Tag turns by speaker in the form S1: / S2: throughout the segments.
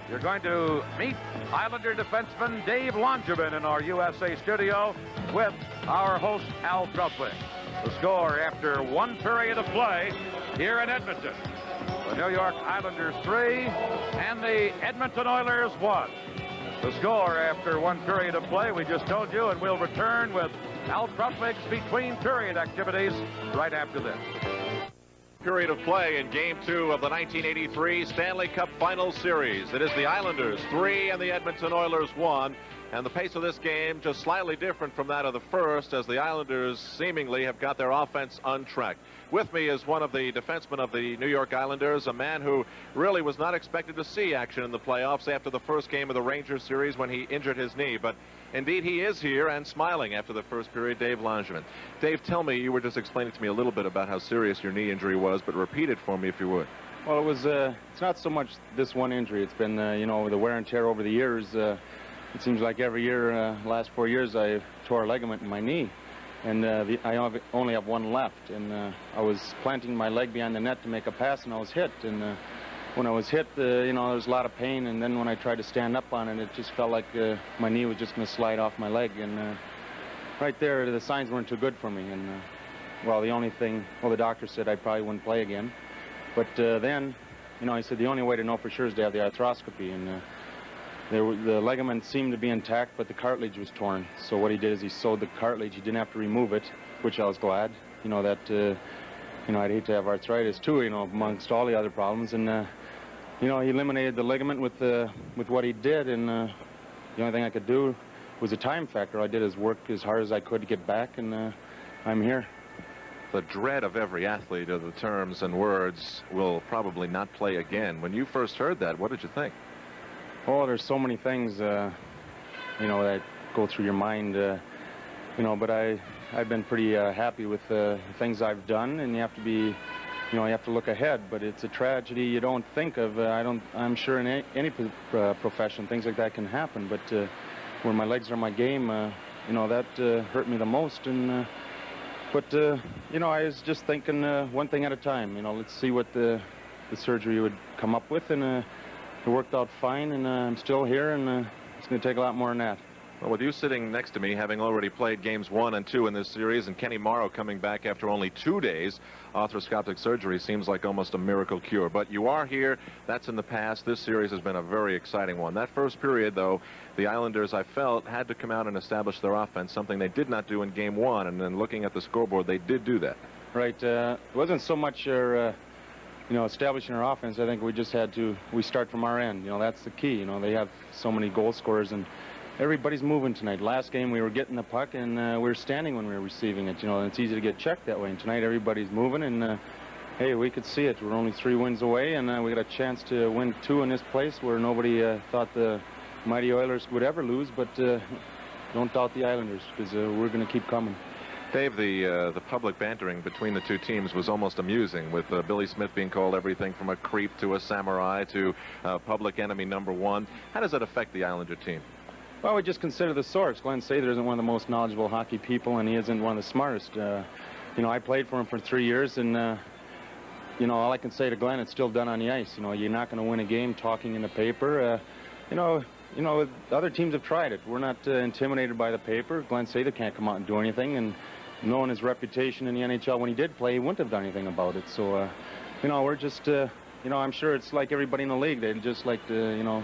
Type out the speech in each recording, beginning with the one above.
S1: you're going to meet Islander defenseman Dave Langevin in our USA studio with our host, Al Trautwig. The score after one period of play here in Edmonton. The New York Islanders 3 and the Edmonton Oilers 1. The score after one period of play we just told you, and we'll return with Al Trautwig's between period activities right after this.
S2: Period of play in Game 2 of the 1983 Stanley Cup Final Series. It is the Islanders 3 and the Edmonton Oilers 1. And the pace of this game just slightly different from that of the first, as the Islanders seemingly have got their offense untracked. With me is one of the defensemen of the New York Islanders, a man who really was not expected to see action in the playoffs after the first game of the Rangers series when he injured his knee. But indeed, he is here and smiling after the first period, Dave Langevin. Dave, tell me, you were just explaining to me a little bit about how serious your knee injury was, but repeat it for me if you would.
S3: Well, it was, it's not so much this one injury. It's been, you know, the wear and tear over the years. It seems like every year, last 4 years, I tore a ligament in my knee. And I only have one left. And I was planting my leg behind the net to make a pass, and I was hit. And when I was hit, you know, there was a lot of pain. And then when I tried to stand up on it, it just felt like my knee was just going to slide off my leg. And right there, the signs weren't too good for me. And, well, the only thing, well, the doctor said I probably wouldn't play again. But then, you know, he said the only way to know for sure is to have the arthroscopy. And the ligament seemed to be intact, but the cartilage was torn. So what he did is he sewed the cartilage. He didn't have to remove it, which I was glad. You know, that, you know, I'd hate to have arthritis too, you know, amongst all the other problems. And, you know, he eliminated the ligament with what he did. And the only thing I could do was a time factor. I did is work as hard as I could to get back, and I'm here.
S2: The dread of every athlete of the terms and words will probably not play again. When you first heard that, what did you think?
S3: Oh, there's so many things, you know, that go through your mind, you know, but I've been pretty happy with the things I've done, and you have to be, you know, you have to look ahead, but it's a tragedy you don't think of. I'm sure in any profession things like that can happen, but when my legs are my game, you know, that hurt me the most. And but you know, I was just thinking one thing at a time. You know, let's see what the surgery would come up with, and it worked out fine, and I'm still here, and it's going to take a lot more than that.
S2: Well, with you sitting next to me, having already played games 1 and 2 in this series, and Kenny Morrow coming back after only 2 days, arthroscopic surgery seems like almost a miracle cure. But you are here. That's in the past. This series has been a very exciting one. That first period, though, the Islanders, I felt, had to come out and establish their offense, something they did not do in Game 1. And then looking at the scoreboard, they did do that.
S3: Right. It wasn't so much you know, establishing our offense. I think we just had to, we start from our end. You know, that's the key. You know, they have so many goal scorers, and everybody's moving tonight. Last game, we were getting the puck, and we were standing when we were receiving it. You know, and it's easy to get checked that way. And tonight, everybody's moving, and hey, we could see it. We're only 3 wins away, and we got a chance to win 2 in this place where nobody thought the mighty Oilers would ever lose. But don't doubt the Islanders, because we're going to keep coming.
S2: Dave, the public bantering between the two teams was almost amusing, with Billy Smith being called everything from a creep to a samurai to public enemy #1. How does that affect the Islander team?
S3: Well, we just consider the source. Glen Sather isn't one of the most knowledgeable hockey people, and he isn't one of the smartest. You know, I played for him for 3 years, and you know, all I can say to Glen, it's still done on the ice. You know, you're not going to win a game talking in the paper. You know, other teams have tried it. We're not intimidated by the paper. Glen Sather can't come out and do anything, and knowing his reputation in the NHL, when he did play, he wouldn't have done anything about it. So, you know, we're just, you know, I'm sure it's like everybody in the league. They'd just like to, you know,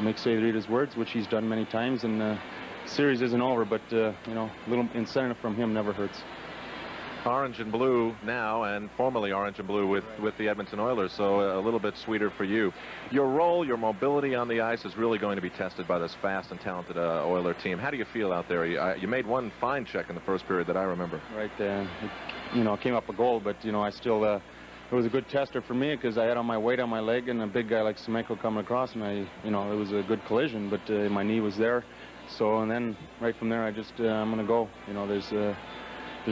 S3: make Sather eat his words, which he's done many times. And the series isn't over, but, you know, a little incentive from him never hurts.
S2: Orange and blue now, and formerly orange and blue with the Edmonton Oilers, so a little bit sweeter for you. Your role, your mobility on the ice is really going to be tested by this fast and talented Oiler team. How do you feel out there? You made one fine check in the first period that I remember.
S3: Right, you know, came up a goal, but, you know, I still, it was a good tester for me, because I had all my weight on my leg, and a big guy like Semenko coming across, and you know, it was a good collision, but my knee was there. So, and then right from there, I just, I'm going to go. You know, there's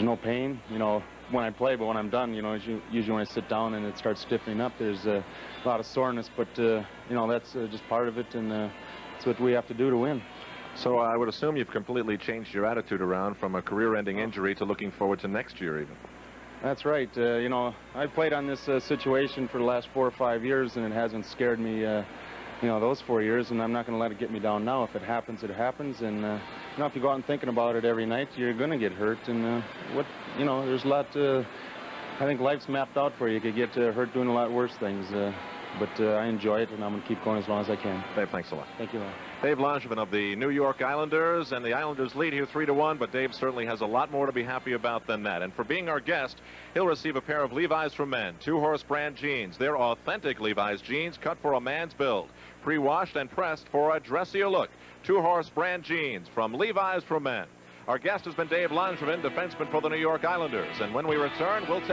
S3: no pain, you know, when I play, but when I'm done, you know, usually when I sit down and it starts stiffening up, there's a lot of soreness, but, you know, that's just part of it, and it's what we have to do to win.
S2: So I would assume you've completely changed your attitude around from a career-ending injury to looking forward to next year even.
S3: That's right. You know, I've played on this situation for the last 4 or 5 years, and it hasn't scared me you know, those 4 years, and I'm not going to let it get me down now. If it happens, it happens. And, you know, if you go out and thinking about it every night, you're going to get hurt. And, you know, there's a lot, I think life's mapped out for you. You could get hurt doing a lot worse things. But I enjoy it, and I'm going to keep going as long as I can.
S2: Dave, thanks a lot.
S3: Thank you, Ron.
S2: Dave Langevin of the New York Islanders, and the Islanders lead here 3-1, but Dave certainly has a lot more to be happy about than that. And for being our guest, he'll receive a pair of Levi's for Men, 2-horse brand jeans. They're authentic Levi's jeans cut for a man's build, pre-washed and pressed for a dressier look. 2-horse brand jeans from Levi's for Men. Our guest has been Dave Langevin, defenseman for the New York Islanders. And when we return, we'll take